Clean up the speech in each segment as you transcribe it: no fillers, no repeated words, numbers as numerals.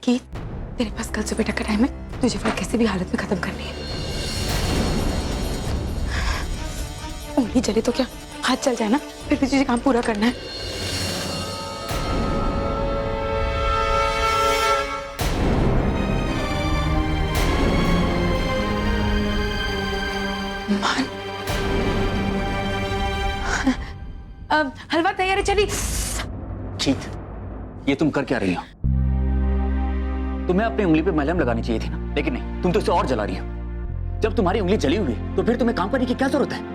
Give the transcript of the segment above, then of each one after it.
कि तेरे पास कल सुबह तक का टाइम है, तुझे फाइल किसी भी हालत में खत्म करनी है। उंगली जले तो क्या, हाथ चल जाए ना, फिर भी तुझे काम पूरा करना है। मान अब हलवा तैयार है, चली। जीत, ये तुम कर क्या रही हो? तुम्हें अपनी उंगली पे मलहम लगानी चाहिए थी ना, लेकिन नहीं, तुम तो इसे और जला रही हो। जब तुम्हारी उंगली जली हुई है तो फिर तुम्हें काम करने की क्या जरूरत है?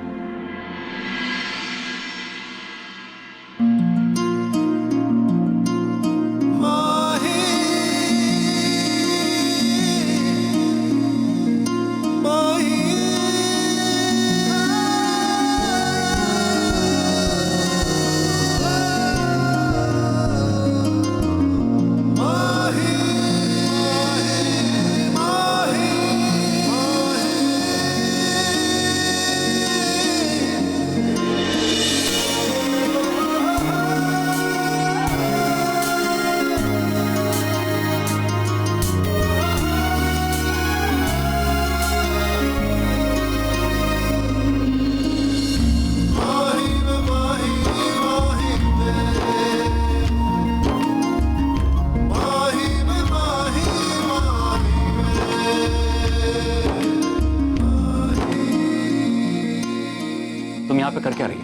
तुम यहाँ पे कर क्या रही हो?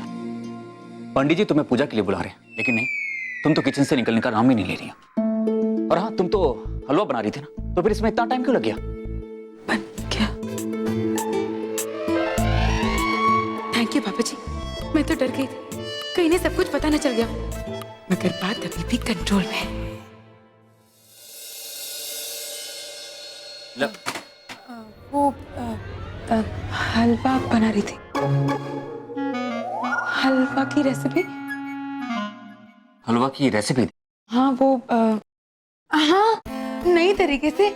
पंडित जी तुम्हें पूजा के लिए बुला रहे हैं, लेकिन नहीं, तुम तो किचन से निकलने का नाम ही नहीं ले रही हो। और हाँ, तुम तो हलवा बना रही थी ना, तो फिर इसमें इतना टाइम क्यों लग गया? बन गया। थैंक यू पापा जी, मैं तो डर गई थी कहीं इन्हें सब कुछ पता न चल गया, मगर बात अभी भी कंट्रोल में है। वो हलवा बना रही थी। हलवा की रेसिपी? हलवा की रेसिपी? हाँ वो हाँ, नई तरीके से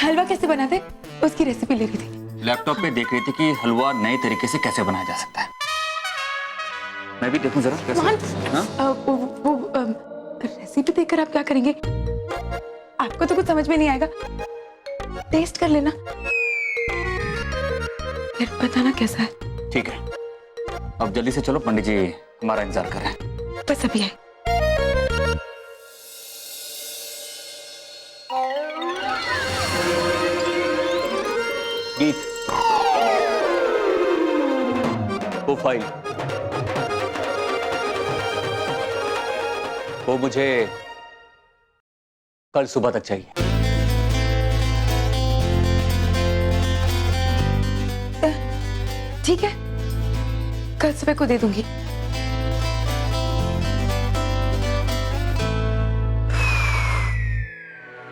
हलवा कैसे बनाते उसकी रेसिपी ले रही थी। लैपटॉप पे देख रही थी कि हलवा नए तरीके से कैसे बनाया जा सकता है। मैं भी देखूं जरा कैसे। वो रेसिपी देखकर आप क्या करेंगे? आपको तो कुछ समझ में नहीं आएगा, टेस्ट कर लेना, फिर बताना कैसा है। ठीक है, अब जल्दी से चलो, पंडित जी हमारा इंतजार कर रहे हैं। बस अभी आए। गीत, वो फाइल वो मुझे कल सुबह तक चाहिए। ठीक है, कल सुबह को दे दूंगी।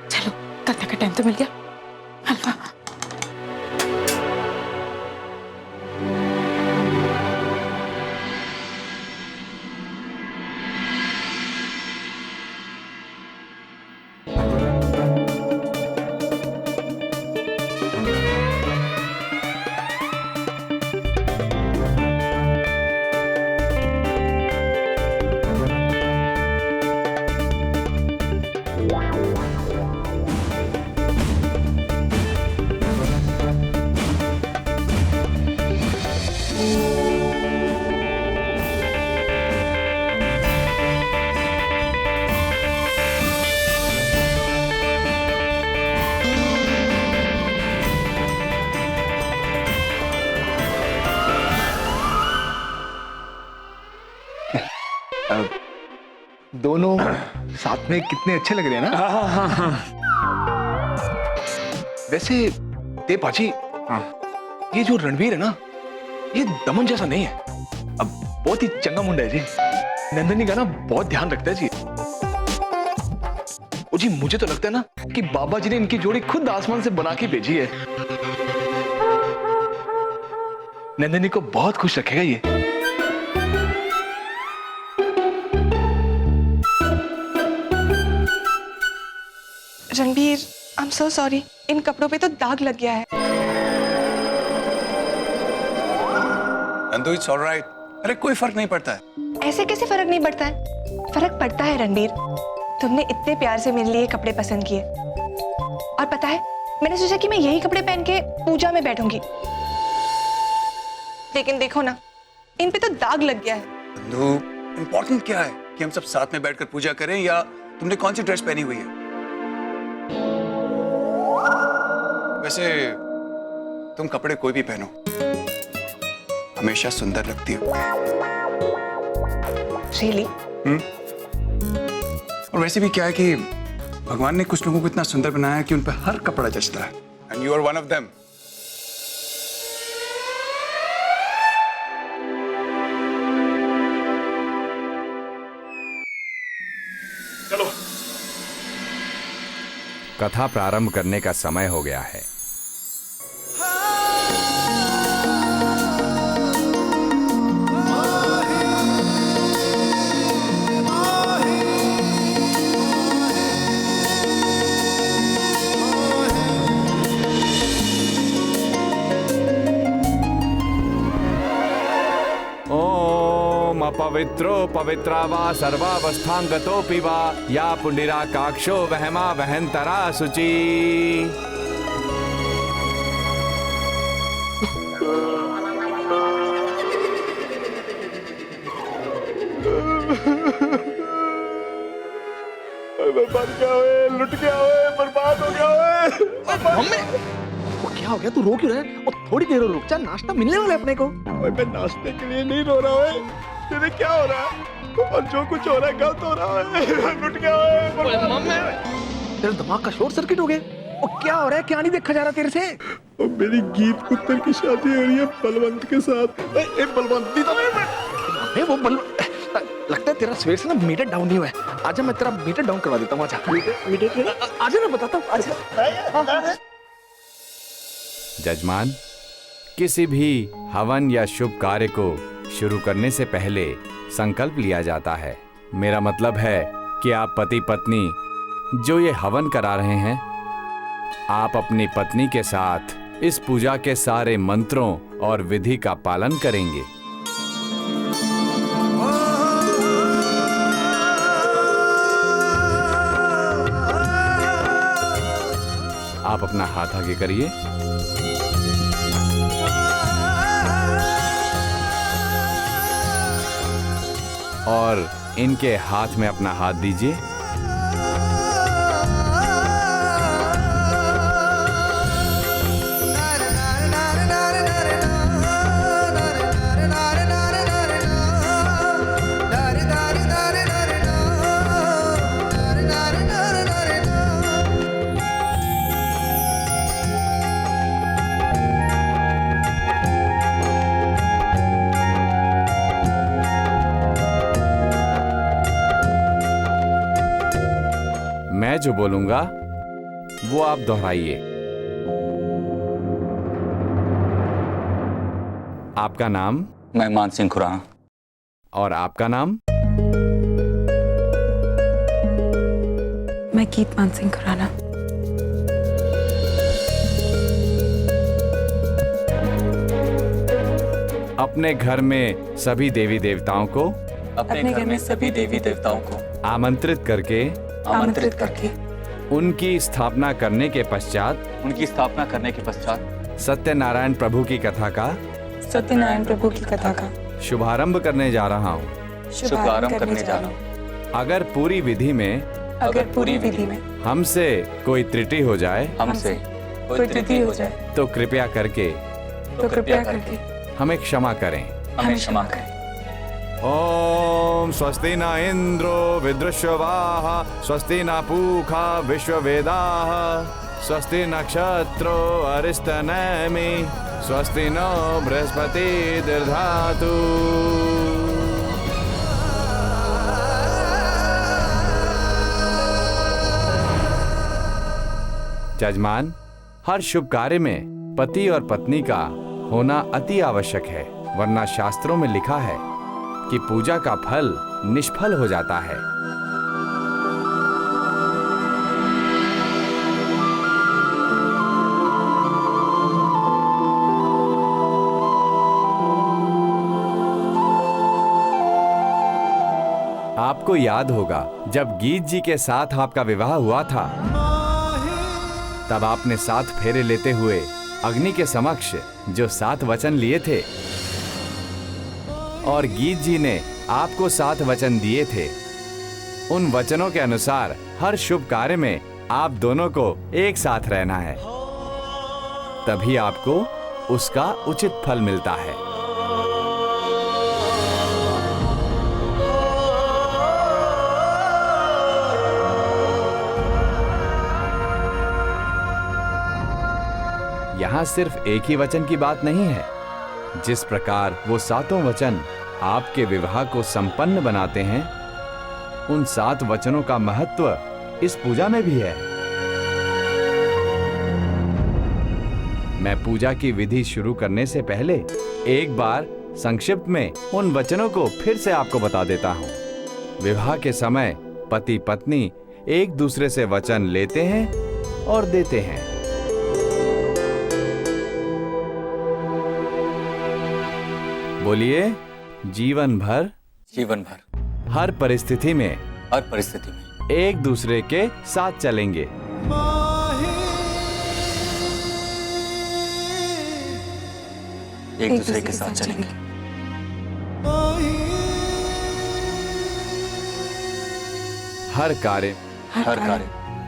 चलो, कल तक का टाइम तो मिल गया। हलवा दोनों साथ में कितने अच्छे लग रहे हैं ना। वैसे ते पाजी, ये जो रणवीर है ना, ये दमन जैसा नहीं है। अब बहुत ही चंगा मुंडा है जी। नंदनी का ना बहुत ध्यान रखता है जी। ओ जी, मुझे तो लगता है ना कि बाबा जी ने इनकी जोड़ी खुद आसमान से बना के भेजी है। नंदनी को बहुत खुश रखेगा ये। Ranbir, I am so sorry, इन कपड़ों पे तो दाग लग गया है। Nandu, it's alright. अरे कोई फर्क नहीं पड़ता है। ऐसे कैसे फर्क नहीं पड़ता है? फर्क पड़ता है रणबीर। तुमने इतने प्यार से मेरे लिए कपड़े पसंद किए, और पता है मैंने सोचा कि मैं यही कपड़े पहन के पूजा में बैठूंगी, लेकिन देखो ना, इन पे तो दाग लग गया है। नंदू, इम्पोर्टेंट क्या है कि हम सब साथ में बैठकर पूजा करें, या तुमने कौन सी ड्रेस पहनी हुई है? वैसे तुम कपड़े कोई भी पहनो, हमेशा सुंदर लगती हो। रियली? और वैसे भी क्या है कि भगवान ने कुछ लोगों को इतना सुंदर बनाया है कि उन पर हर कपड़ा जचता है, and you are one of them. चलो। कथा प्रारंभ करने का समय हो गया है। पवित्रो पवित्रा वा सर्वावस्थांगतोऽपि वा या पुंडिराकाक्षो वहमा वहंतरा शुचि। मर गया हुए, लुट गया हुए, बर्बाद हो गया हुए। मम्मी, वो क्या हो गया? तू रो क्यों रहा है? और थोड़ी देर और रुक जा, नाश्ता मिलने वाला है अपने को। मैं नाश्ते के लिए नहीं रो रहा है, तेरे क्या हो रहा है? और जो कुछ हो रहा है गलत हो रहा है। लुट गया है। मम्मी, तेरे दिमाग का शॉर्ट सर्किट हो गया। वो क्या हो रहा है? क्या नहीं देखा जा रहा तेरे से? और मेरी गीत पुत्र की शादी हो रही है बलवंत के साथ। बलवंत नहीं तो वो लगता है तेरा सवेर से ना मीटर डाउन नहीं हुआ है। आजा, मैं तेरा मीटर डाउन करवा देता हूँ। आजा आजा, मैं बताता हूँ। आजा। जजमान, किसी भी हवन या शुभ कार्य को शुरू करने से पहले संकल्प लिया जाता है। मेरा मतलब है कि आप पति पत्नी जो ये हवन करा रहे हैं, आप अपनी पत्नी के साथ इस पूजा के सारे मंत्रों और विधि का पालन करेंगे। आप अपना हाथ आगे करिए और इनके हाथ में अपना हाथ दीजिए। मैं जो बोलूंगा वो आप दोहराइए। आपका नाम? मैं मान सिंह खुराना। और आपका नाम? मैं गीत मान सिंह खुराना। अपने घर में सभी देवी देवताओं को अपने घर में सभी देवी देवताओं को आमंत्रित करके उनकी स्थापना करने के पश्चात सत्यनारायण प्रभु की कथा का शुभारंभ करने जा रहा हूँ। अगर पूरी विधि में हमसे कोई त्रुटि हो जाए तो कृपया करके हमें क्षमा करें। ओम स्वस्ति न इंद्रो विदृश्यवाः स्वस्ति न पूषा विश्ववेदाः स्वस्ति नक्षत्रो अरिष्टनेमि स्वस्ति नो बृहस्पति दधातु। जजमान, हर शुभ कार्य में पति और पत्नी का होना अति आवश्यक है, वरना शास्त्रों में लिखा है कि पूजा का फल निष्फल हो जाता है। आप आपको याद होगा जब गीत जी के साथ आपका विवाह हुआ था, तब आपने 7 फेरे लेते हुए अग्नि के समक्ष जो 7 वचन लिए थे, और गीत जी ने आपको 7 वचन दिए थे। उन वचनों के अनुसार हर शुभ कार्य में आप दोनों को एक साथ रहना है, तभी आपको उसका उचित फल मिलता है। यहां सिर्फ एक ही वचन की बात नहीं है। जिस प्रकार वो 7 वचन आपके विवाह को संपन्न बनाते हैं, उन 7 वचनों का महत्व इस पूजा में भी है। मैं पूजा की विधि शुरू करने से पहले एक बार संक्षिप्त में उन वचनों को फिर से आपको बता देता हूं। विवाह के समय पति पत्नी एक दूसरे से वचन लेते हैं और देते हैं। बोलिए, जीवन भर हर परिस्थिति में एक दूसरे के साथ चलेंगे। एक दूसरे के साथ चलेंगे। हर कार्य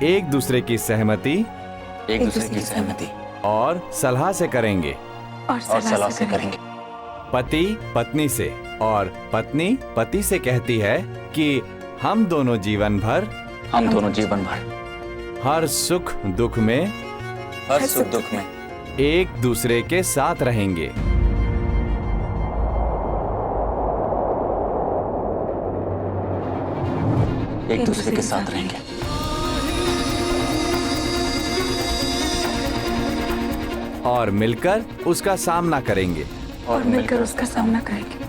एक दूसरे की सहमति और सलाह से करेंगे। और सलाह से करेंगे। पति पत्नी से और पत्नी पति से कहती है कि हम दोनों जीवन भर हर सुख दुख में एक दूसरे के साथ रहेंगे। एक दूसरे के साथ रहेंगे। और मिलकर उसका सामना करेंगे। और मिलकर उसका सामना करेंगे।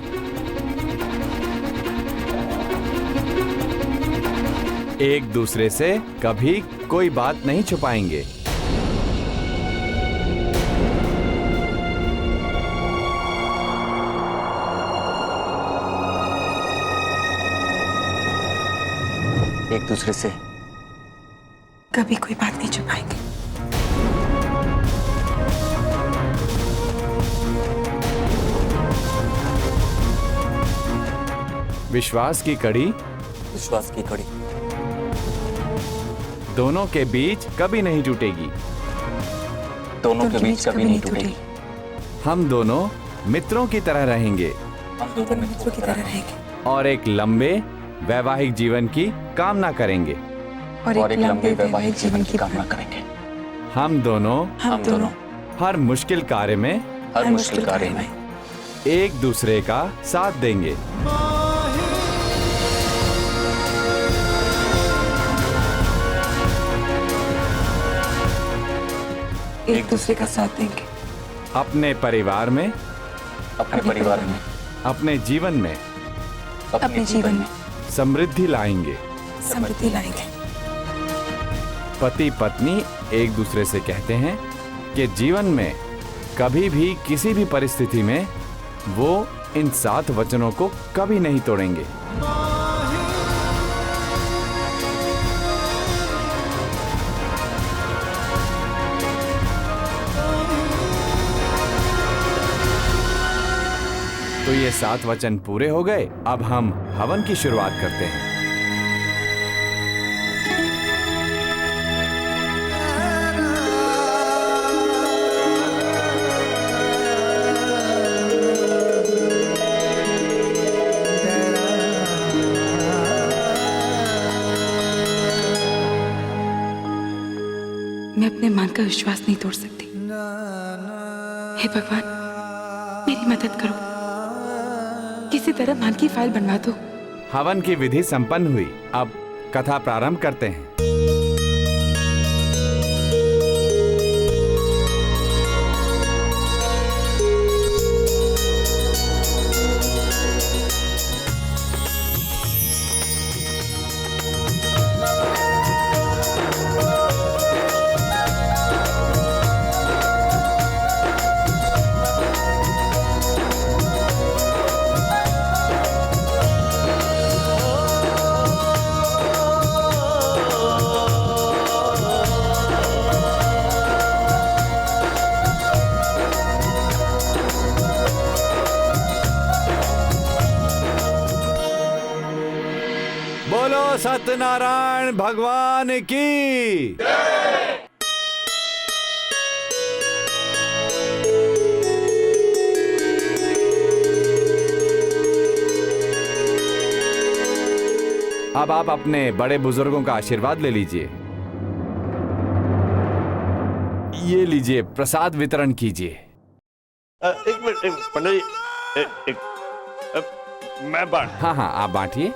एक दूसरे से कभी कोई बात नहीं छुपाएंगे। एक दूसरे से कभी कोई बात नहीं छुपाएंगे। विश्वास की कड़ी दोनों के बीच कभी नहीं टूटेगी। हम दोनों मित्रों की तरह रहेंगे। और एक लंबे वैवाहिक जीवन की कामना करेंगे। और एक लंबे वैवाहिक जीवन की कामना करेंगे। हम दोनों हर मुश्किल कार्य में एक दूसरे का साथ देंगे। एक दूसरे का साथ देंगे। अपने परिवार में अपने जीवन में समृद्धि लाएंगे। पति पत्नी एक दूसरे से कहते हैं कि जीवन में कभी भी किसी भी परिस्थिति में वो इन 7 वचनों को कभी नहीं तोड़ेंगे। तो ये 7 वचन पूरे हो गए। अब हम हवन की शुरुआत करते हैं। मैं अपने मान का विश्वास नहीं तोड़ सकती। हे भगवान, मेरी मदद करो। किसी तरह मान की फाइल बनवा दो। हवन की विधि संपन्न हुई। अब कथा प्रारंभ करते हैं। सत्यनारायण भगवान की। अब आप अपने बड़े बुजुर्गों का आशीर्वाद ले लीजिए। ये लीजिए, प्रसाद वितरण कीजिए। एक मिनट पंडित जी, मैं बांट। हाँ हाँ, आप बांटिए।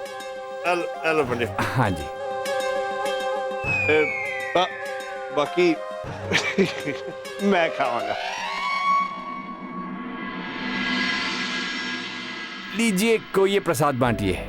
हेलो पंडित। हाँ जी। बाकी मैं खाऊंगा। लीजिए, को ये प्रसाद बांटिए।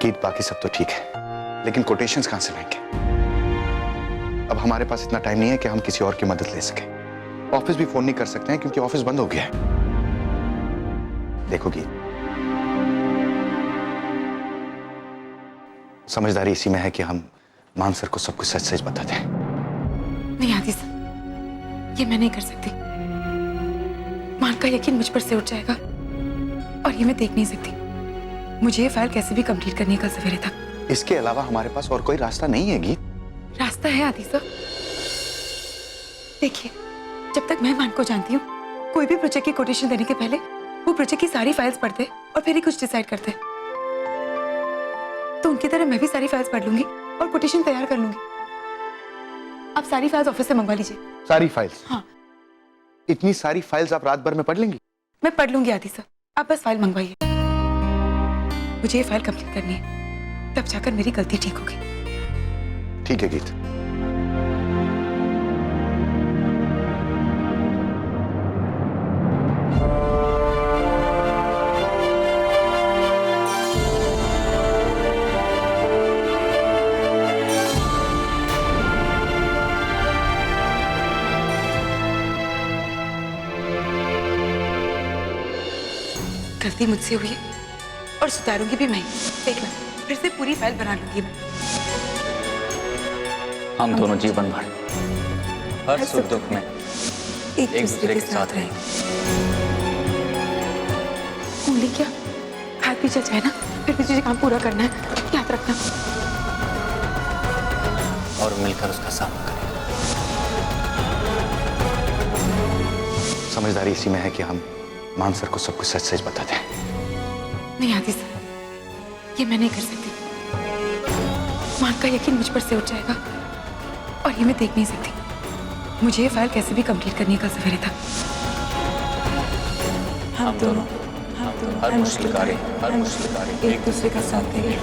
गीत बाकी सब तो ठीक है, लेकिन कोटेशंस कहां से लाएंगे? अब हमारे पास इतना टाइम नहीं है कि हम किसी और की मदद ले सकें। ऑफिस भी फोन नहीं कर सकते हैं क्योंकि ऑफिस बंद हो गया है। देखो गीत, समझदारी इसी में है कि हम मान सर को सब कुछ सच सच बता दें। नहीं आदि सर, ये मैं नहीं कर सकती। मान का यकीन मुझ पर से उठ जाएगा और ये मैं देख नहीं सकती। मुझे ये फाइल कैसे भी कंप्लीट करनी है कल सवेरे तक। इसके अलावा हमारे पास और कोई रास्ता नहीं है गीत। रास्ता है आदि सर। देखिए, जब तक मैं मान को जानती हूँ, कोई भी प्रोजेक्ट की कोटेशन देने के पहले वो प्रोजेक्ट की सारी फाइल्स पढ़ते और फिर ही कुछ डिसाइड करते। तो उनकी तरह मैं भी सारी फाइल्स पढ़ लूंगी और कोटेशन तैयार कर लूंगी। आप सारी फाइल्स ऑफिस से मंगवा लीजिए। सारी फाइल्स? हाँ। इतनी सारी फाइल्स आप रात भर में पढ़ लेंगी? मैं पढ़ लूंगी आदि सर, आप बस फाइल मंगवाइए। मुझे ये फाइल कंप्लीट करनी है, तब जाकर मेरी गलती ठीक होगी। ठीक है गीत। गलती मुझसे हुई है और सुधारूंगी भी मैं। देखना, फिर से पूरी फाइल बना लूंगी मैं। हम दोनों जीवन भर हर सुख दुख में एक दूसरे के साथ रहेंगे। उंगली क्या, हाथ भी चल जाए ना, फिर भी तुझे काम पूरा करना है, याद रखना। और मिलकर उसका सामना करें। समझदारी इसी में है कि हम मान सर को सब कुछ सच सच बता दें। नहीं आदि सर, ये मैं नहीं कर सकती। मान का यकीन मुझ पर से उठ जाएगा और ये मैं देख नहीं सकती। मुझे ये फाइल कैसे भी कंप्लीट करनी है कल सवेरे तक। हम दोनों हर मुश्किल कार्य एक दूसरे का साथ देंगे।